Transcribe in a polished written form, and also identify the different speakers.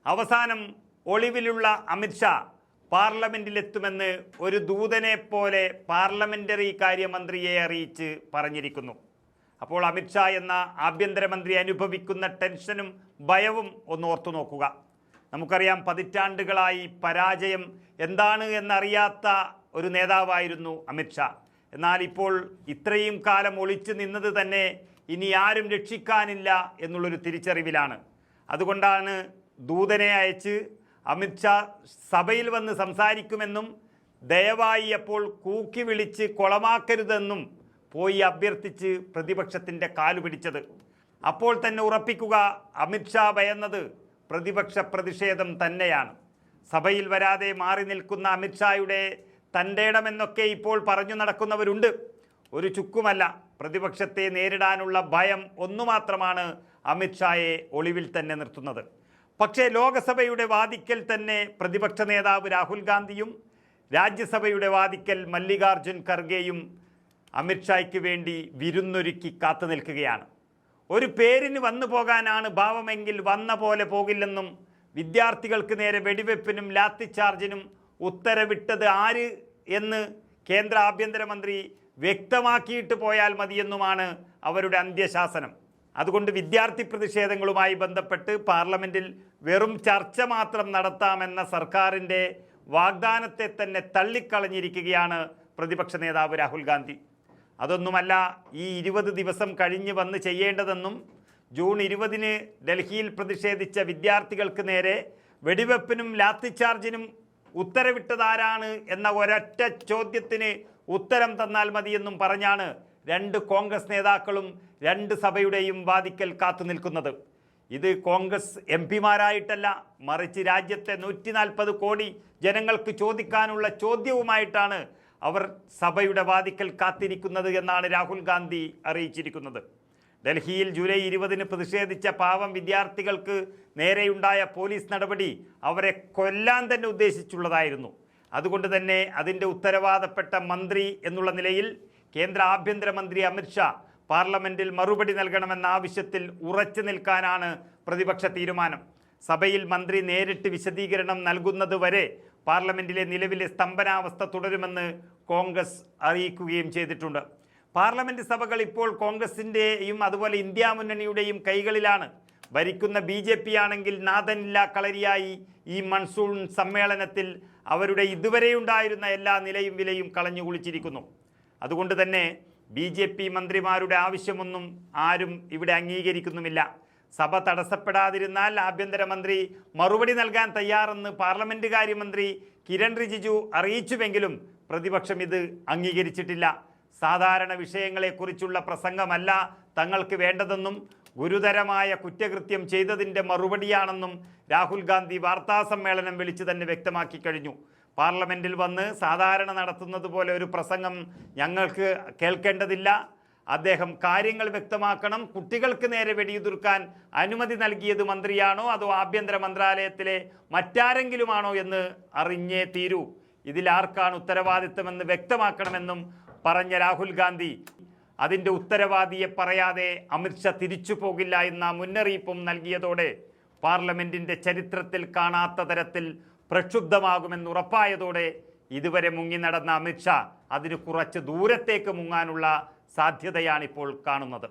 Speaker 1: അവസാനം ഒളിവിലുള്ള അമിത്ഷാ പാർലമെന്റിലെത്തുമെന്ന് ഒരു ദൂതനെ പോലെ പാർലമെന്ററി കാര്യമന്ത്രിയെ അറിയിച്ച് പറഞ്ഞിരിക്കുന്നു. അപ്പോൾ അമിത്ഷാ എന്ന ആഭ്യന്തരമന്ത്രി അനുഭവിക്കുന്ന ടെൻഷനും ഭയവും ഒന്ന് ഓർത്തു നോക്കുക. നമുക്കറിയാം, പതിറ്റാണ്ടുകളായി പരാജയം എന്താണ് എന്നറിയാത്ത ഒരു നേതാവായിരുന്നു അമിത്ഷാ. എന്നാൽ ഇപ്പോൾ ഇത്രയും കാലം ഒളിച്ചു നിന്നത് തന്നെ ഇനി ആരും രക്ഷിക്കാനില്ല എന്നുള്ളൊരു തിരിച്ചറിവിലാണ്. അതുകൊണ്ടാണ് ദൂതനെ അയച്ച് അമിത്ഷാ സഭയിൽ വന്ന് സംസാരിക്കുമെന്നും ദയവായി അപ്പോൾ കൂക്കി വിളിച്ച് കൊളമാക്കരുതെന്നും പോയി അഭ്യർത്ഥിച്ച് പ്രതിപക്ഷത്തിൻ്റെ കാലുപിടിച്ചത്. അപ്പോൾ തന്നെ ഉറപ്പിക്കുക, അമിത്ഷാ ഭയന്നത് പ്രതിപക്ഷ പ്രതിഷേധം തന്നെയാണ്. സഭയിൽ വരാതെ മാറി നിൽക്കുന്ന അമിത്ഷായുടെ തൻ്റെ ഇടമെന്നൊക്കെ ഇപ്പോൾ പറഞ്ഞു നടക്കുന്നവരുണ്ട്. ഒരു ചുക്കുമല്ല. പ്രതിപക്ഷത്തെ നേരിടാനുള്ള ഭയം ഒന്നുമാത്രമാണ് അമിത്ഷായെ ഒളിവിൽ തന്നെ നിർത്തുന്നത്. പക്ഷേ ലോകസഭയുടെ വാതിക്കൽ തന്നെ പ്രതിപക്ഷ നേതാവ് രാഹുൽ ഗാന്ധിയും രാജ്യസഭയുടെ വാതിക്കൽ മല്ലികാർജുൻ ഖർഗെയും അമിത്ഷായ്ക്ക് വേണ്ടി വിരുന്നൊരുക്കി കാത്തു നിൽക്കുകയാണ്. ഒരു പേരിന് വന്നു പോകാനാണ് ഭാവമെങ്കിൽ വന്ന പോലെ പോകില്ലെന്നും വിദ്യാർത്ഥികൾക്ക് നേരെ വെടിവെപ്പിനും ലാത്തിച്ചാർജിനും ഉത്തരവിട്ടത് ആര് എന്ന് കേന്ദ്ര ആഭ്യന്തരമന്ത്രി വ്യക്തമാക്കിയിട്ട് പോയാൽ മതിയെന്നുമാണ് അവരുടെ അന്ത്യശാസനം. അതുകൊണ്ട് വിദ്യാർത്ഥി പ്രതിഷേധങ്ങളുമായി ബന്ധപ്പെട്ട് പാർലമെൻറ്റിൽ വെറും ചർച്ച മാത്രം നടത്താമെന്ന സർക്കാരിൻ്റെ വാഗ്ദാനത്തെ തന്നെ തള്ളിക്കളഞ്ഞിരിക്കുകയാണ് പ്രതിപക്ഷ നേതാവ് രാഹുൽ ഗാന്ധി. അതൊന്നുമല്ല ഈ 20 ദിവസം കഴിഞ്ഞ് വന്ന് ചെയ്യേണ്ടതെന്നും ജൂൺ 20-ന് ഡൽഹിയിൽ പ്രതിഷേധിച്ച വിദ്യാർത്ഥികൾക്ക് നേരെ വെടിവെപ്പിനും ലാത്തിച്ചാർജിനും ഉത്തരവിട്ടതാരാണ് എന്ന ഒരൊറ്റ ചോദ്യത്തിന് ഉത്തരം തന്നാൽ മതിയെന്നും പറഞ്ഞാണ് 2 കോൺഗ്രസ് നേതാക്കളും 2 സഭയുടെയും വാതിക്കൽ കാത്തു നിൽക്കുന്നത്. ഇത് കോൺഗ്രസ് എംപിമാരായിട്ടല്ല, മറിച്ച് രാജ്യത്തെ 140 കോടി ജനങ്ങൾക്ക് ചോദിക്കാനുള്ള ചോദ്യവുമായിട്ടാണ് അവർ സഭയുടെ വാതിക്കൽ കാത്തിരിക്കുന്നത് എന്നാണ് രാഹുൽ ഗാന്ധി അറിയിച്ചിരിക്കുന്നത്. ഡൽഹിയിൽ ജൂലൈ 20-ന് പ്രതിഷേധിച്ച പാവം വിദ്യാർത്ഥികൾക്ക് നേരെയുണ്ടായ പോലീസ് നടപടി അവരെ കൊല്ലാൻ തന്നെ ഉദ്ദേശിച്ചുള്ളതായിരുന്നു. അതുകൊണ്ട് തന്നെ അതിൻ്റെ ഉത്തരവാദപ്പെട്ട മന്ത്രി എന്നുള്ള നിലയിൽ കേന്ദ്ര ആഭ്യന്തരമന്ത്രി അമിത്ഷാ പാർലമെൻറ്റിൽ മറുപടി നൽകണമെന്ന ആവശ്യത്തിൽ ഉറച്ചു നിൽക്കാനാണ് പ്രതിപക്ഷ തീരുമാനം. സഭയിൽ മന്ത്രി നേരിട്ട് വിശദീകരണം നൽകുന്നതുവരെ പാർലമെൻറ്റിലെ നിലവിലെ സ്തംഭനാവസ്ഥ തുടരുമെന്ന് കോൺഗ്രസ് അറിയിക്കുകയും ചെയ്തിട്ടുണ്ട്. പാർലമെൻറ്റ് സഭകൾ ഇപ്പോൾ കോൺഗ്രസിൻ്റെയും അതുപോലെ ഇന്ത്യ മുന്നണിയുടെയും കൈകളിലാണ്. ഭരിക്കുന്ന BJP ആണെങ്കിൽ നാഥനില്ലാ കളരിയായി ഈ മൺസൂൺ സമ്മേളനത്തിൽ അവരുടെ ഇതുവരെയുണ്ടായിരുന്ന എല്ലാ നിലയും വിലയും കളഞ്ഞു കുളിച്ചിരിക്കുന്നു. അതുകൊണ്ട് തന്നെ BJP മന്ത്രിമാരുടെ ആവശ്യമൊന്നും ആരും ഇവിടെ അംഗീകരിക്കുന്നുമില്ല. സഭ തടസ്സപ്പെടാതിരുന്നാൽ ആഭ്യന്തരമന്ത്രി മറുപടി നൽകാൻ തയ്യാറെന്ന് പാർലമെൻറ്റ് കാര്യമന്ത്രി കിരൺ റിജിജു അറിയിച്ചുവെങ്കിലും പ്രതിപക്ഷം ഇത് അംഗീകരിച്ചിട്ടില്ല. സാധാരണ വിഷയങ്ങളെക്കുറിച്ചുള്ള പ്രസംഗമല്ല തങ്ങൾക്ക് വേണ്ടതെന്നും ഗുരുതരമായ കുറ്റകൃത്യം ചെയ്തതിൻ്റെ മറുപടിയാണെന്നും രാഹുൽ ഗാന്ധി വാർത്താസമ്മേളനം വിളിച്ച് തന്നെ വ്യക്തമാക്കി കഴിഞ്ഞു. പാർലമെൻറ്റിൽ വന്ന് സാധാരണ നടത്തുന്നത് പോലെ ഒരു പ്രസംഗം ഞങ്ങൾക്ക് കേൾക്കേണ്ടതില്ല. അദ്ദേഹം കാര്യങ്ങൾ വ്യക്തമാക്കണം. കുട്ടികൾക്ക് നേരെ വെടിയുതിർക്കാൻ അനുമതി നൽകിയത് മന്ത്രിയാണോ അതോ ആഭ്യന്തര മന്ത്രാലയത്തിലെ മറ്റാരെങ്കിലുമാണോ എന്ന് അറിഞ്ഞേ തീരൂ. ഇതിൽ ആർക്കാണ് ഉത്തരവാദിത്തമെന്ന് വ്യക്തമാക്കണമെന്നും പറഞ്ഞ രാഹുൽ ഗാന്ധി അതിൻ്റെ ഉത്തരവാദിയെ പറയാതെ അമിത്ഷാ തിരിച്ചു പോകില്ല എന്ന മുന്നറിയിപ്പും നൽകിയതോടെ പാർലമെൻറ്റിൻ്റെ ചരിത്രത്തിൽ കാണാത്ത തരത്തിൽ പ്രക്ഷുബ്ധമാകുമെന്നുറപ്പായതോടെ ഇതുവരെ മുങ്ങി നടന്ന അമിത്ഷാ അതിന് കുറച്ച് ദൂരത്തേക്ക് മുങ്ങാനുള്ള സാധ്യതയാണിപ്പോൾ കാണുന്നത്.